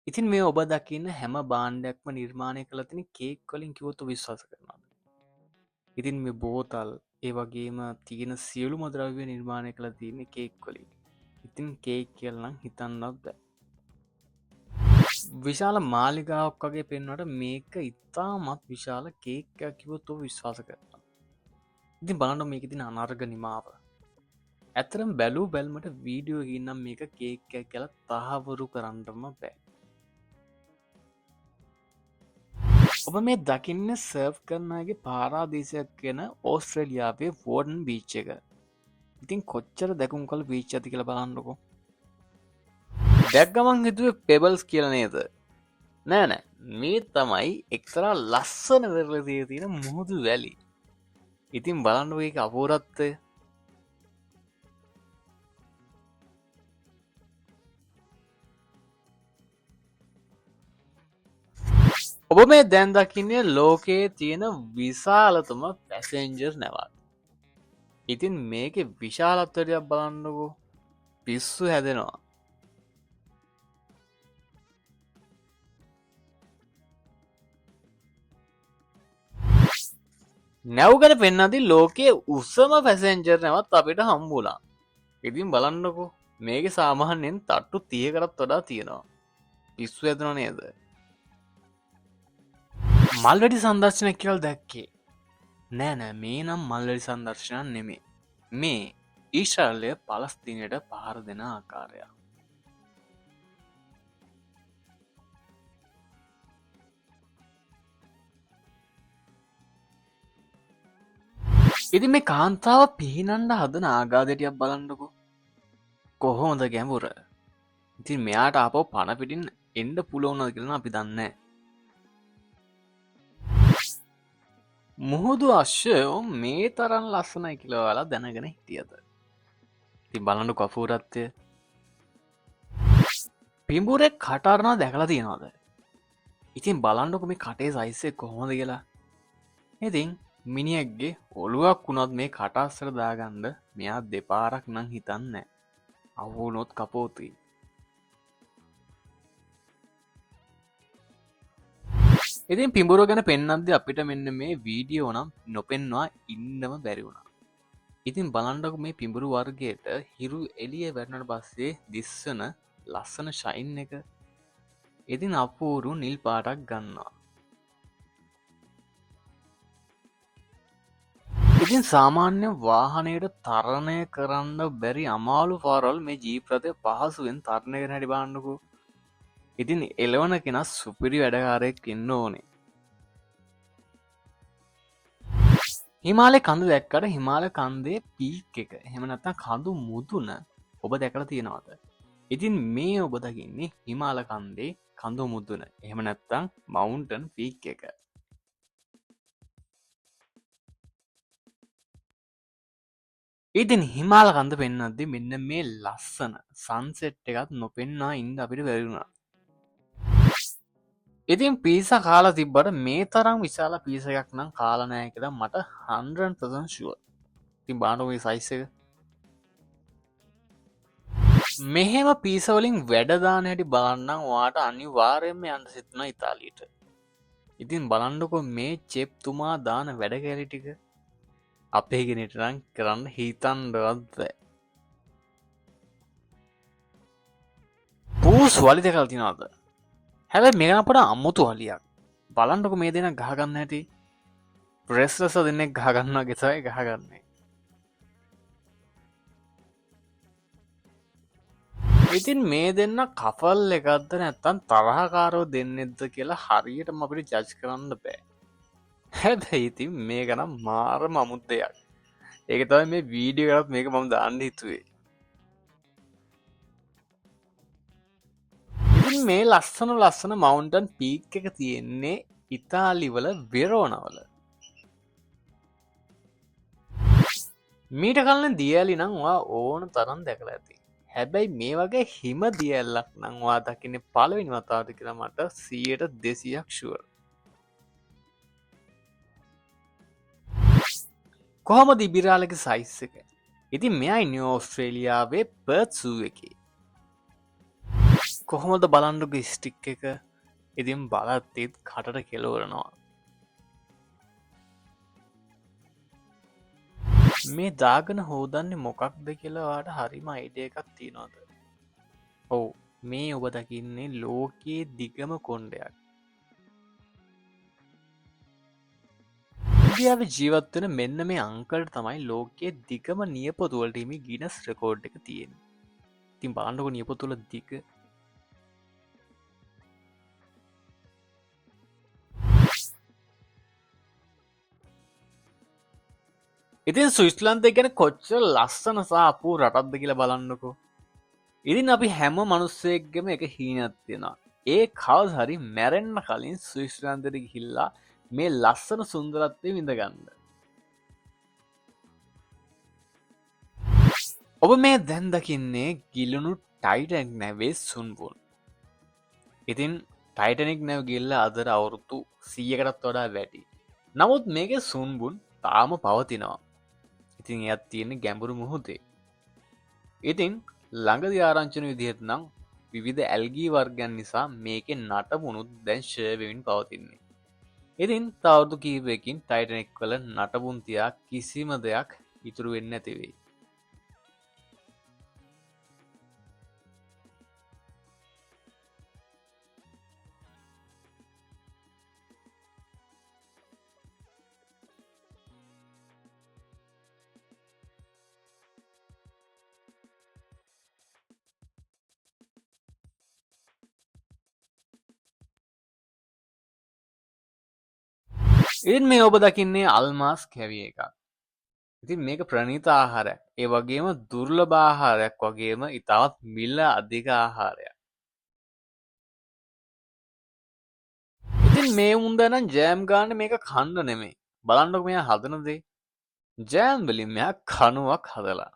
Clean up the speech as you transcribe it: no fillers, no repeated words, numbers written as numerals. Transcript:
ඉතින් මේ ඔබ දකින්න හැම බාණ්ඩයක්ම නිර්මාණය කළ තින කේක් වලින් කිවොත්තු විශ්වාස කරනද. ඉතින් මේ බෝතල් ඒ වගේම තියෙන සියලු මද්‍රව්‍ය නිර්මාණය කළ තියන්නේ කේක් වලින්. ඉතින් කේක් කියලනම් හිතන්නත් බෑ. විශාල මාලිගාවක් වගේ පෙන්වට මේක ඉතාමත් විශාල කේක්කයක් කිවොත් ඔබ විශ්වාස කරනවා. ඉතින් බලන්න මේක තින අනර්ග නිමාව. ඇතරම් බැලූ බැල්මට වීඩියෝ ගන්නම් මේක කේක්කයක් කියලා තහවුරු කරන්නම බෑ. ඔබ මේ දකින්න සර්ව් කරනගේ පාරාදේශයක් කියන ඕස්ට්‍රේලියාවේ වෝඩන් බීච් එක. ඉතින් කොච්චර දැකුම් කළ බීච් ඇති කියල බලන්නකෝ. දැක්ගමන් හිතුව පෙබල්ස් කියල නේද. නෑනෑ මේ තමයි එක්තරා ලස්සන වෙරලදිය තියෙන මුහුදු වැලි. ඉතින් බලන්නුව එක අපූරත්වය. ඔබ මේ දැන් දකින්නේ ලෝකයේ තියෙන විශාලතම පැසෙන්ජර් නැවත්. ඉතින් මේක විශාලත්වරයක් බලන්නකෝ පිස්සු හැදෙනවා. නැව්ගට පෙන්නති ලෝකයේ උසම පැසෙන්ජර් නැවත් අපිට හම්බුලා. ඉතින් බලන්නකෝ මේක සාමාන්‍යයෙන් තට්ටු 30කටත් වඩා තියෙනවා. පිස්සු ඇදෙනව නේද? මල්වැඩි සංදර්ශනය කියල් දැක්කේ. නෑනෑ මේ නම් මල්වැඩි සංදර්ශනයක් නෙමේ. මේ ඊශ්‍රායලය පලස්තීනයට පහර දෙන ආකාරයක්. ඉතින් මේ කාන්තාව පිහිනන්ඩ හදන ආගාදටයක් බලන්නකු කොහොමද ගැඹුර. ඉතින් මෙයාට අපෝ පණ පිටින් එන්ඩ පුලෝනද කරන අපි දන්න. මුහුදු අශ්‍යයෝ මේ තරන් ලස්සනයි කියලවාලා දැනගෙන හිටියද. ති බලන්නු කපූරත්වය පිම්බුරෙක් කටරනා දැකලා තියෙනවාද. ඉතින් බලන්නක මේ කටේ සයිස්සේ කොහොමද කියලා. ඉතින් මිනිියක්ගේ ඔළුවක් වුණොත් මේ කටස්සර දාගන්ඩ මෙයා දෙපාරක් නං හිතන්න අවුනොත් කපෝතුයි. ඉතින් පිඹුර ගැන පෙන්නද්ද අපිට මෙන්න මේ වීඩියෝ නම් නොපෙන්වා ඉන්නම බැරිවුණා. ඉතින් බලන්ඩක මේ පිඹුරු වර්ගයට හිරු එලිය වැටනට පස්සේ දිස්සන ලස්සන ශයින් එක. ඉතින් අපූරු නිල් පාටක් ගන්නවා. ඉතින් සාමාන්‍ය වාහනයට තරණය කරන්න බැරි අමාලු පාරල් මේ ජීප්‍රතය පහසුවෙන් තරණය කර හැටි බාන්නකු. ඉතින් එලවන කෙනස් සුපිරි වැඩකාරයෙක් ඉන්න ඕනේ. හිමාලය කඳු දැක්කට හිමාල කන්දේ පීක් එක හෙමනත්තා කඳු මුදුන ඔබ දැකල තියෙනවාද. ඉතින් මේ ඔබ දකින්නේ හිමාල කන්දේ කඳු මුදුන එහෙම නැත්තං මවුන්ටන් පීක් එක. ඉතින් හිමාල කන්ද පෙන්න්නද්දි මෙන්න මේ ලස්සන සන්සෙට් එකත් නොපෙන්න්නා ඉන්ද අපිට වැරුණා. ඉතින් පිස කාලා තිබ්බට මේ තරම් විශාල පිසයක් නම් කාලනෑ කියලා මට 100% ෂුව. ඉතින් බානොගේ සයිස් එක මෙහෙම පිසවලින් වැඩදාන හැටි බලන්නම් වාට අනිවාර්යයෙන්ම යන්න සිතන ඉතාලියට. ඉතින් බලන්නකො මේ චෙප්තුමා දාන වැඩ කැලි ටික අපේ ගෙනටනම් කරන්න හිතන්ඩවත් බෑ. පූස් වලි දෙකල් තිනාද. හැබැ මේගනපට අම්මුතු හලියක් බලන්ටක මේ දෙන ගහගන්න ඇති ප්‍රෙස්ලස දෙන්නෙක් ගහගන්න ගෙසයි ගහගන්නේ. ඉතින් මේ දෙන්න කපල් එකක්ද නැත්තන් තරහකාරෝ දෙන්නෙද්ද කියලා හරියටම අපිට ජජ් කරන්න බෑ. හැබැයි ඉතින් මේ ගනම් මාර මමුත් දෙයක්. ඒක තමයි මේ වීඩියෝකරත් මේක මම දාන්න හිතුවේ. ඉතින් මේ ලස්සන මවුන්ටන් පීක් එක තියෙන්නේ ඉතාලිවල වෙරෝනවල. මීට කලන දියලි නංවා ඕන තරන් දැකලා ඇති. හැබැයි මේ වගේ හිම දියල්ලක් නංවා දකින්න පලවිනි වතාවට කියලා මට 100% ෂුවර්. කොහොමද ඉබිරාලක සයිස් එක. ඉතින් මෙයයි නිව ඕස්ට්‍රේලියාවේ පර්ත් සූ එකේ. කොහොමද බලන්ඩුක ස්ටික් එක ඉතින් බලත්තෙත් කටට කෙලවරනවා. මේ දාගන හෝදන්නේ මොකක්ද කියලාවාට හරිම අයිඩිය එකක් තියෙනවාද. ඔවු මේ ඔබ දකින්නේ ලෝකයේ දිගම කොන්්ඩයක්. ඉන්දියාව ජීවත්වන මෙන්න මේ අංකල්ට තමයි ලෝකයේ දිගම නියපොතුවලටීම ගිනස් රෙකෝඩ් එක තියෙන. තින් බාණ්ඩක නියපොතුල දිග ඉතින් සුයිස්ලන්තය ගැන කොච්චර ලස්සන සාපු රටත්ද කියල බලන්නකෝ. ඉතින් අපි හැම මනුස්සයෙක්ගම එක හීනත් තියෙනවා. ඒ කවස් හරි මැරෙන්න්න කලින් සුයිස්ලන්තට ගිහිල්ලා මේ ලස්සන සුන්දරත්වය විඳගන්න. ඔබ මේ දැන් දකින්නේ ගිලුණු ටයිටක් නැවේ සුන්බුන්. ඉතින් ටයිටනෙක් නැව ගිල්ල අදර අවුරුත්තු 100කටත් වඩා වැඩි. නමුත් මේක සුන්බුන් තාම පවතිනවා. ඉතින් එයත් තියෙන ගැඹුරු මුහොතේ. ඉතින් ළඟදි ආරංචන විදිහට නම් විවිධ ඇල්ගී වර්ගයන් නිසා මේකෙන් නටබුණුත් දැන් ෂයවෙමින් පවතින්නේ. ඉතින් තවරුදු කීපයකින් ටයිටනෙක් වල නටබුන්තියා කිසිම දෙයක් ඉතුරු වෙන්න ඇතිවෙයි. ඉතින් මේ ඔබ දකින්නේ අල්මාස් කැවිය එකක්. ඉතින් මේක ප්‍රණීත ආහාර ඒ වගේම දුර්ලභ ආහාරයක් වගේම ඉතාවත් මිල්ල අධික ආහාරයක්. ඉතින් මේ උන්දනම් ජෑම් ගාන මේක කණ්ඩ නෙමේ බලන්ඩක් මෙයා හදනදේ ජෑම් වලින් මෙයා කනුවක් හදලා.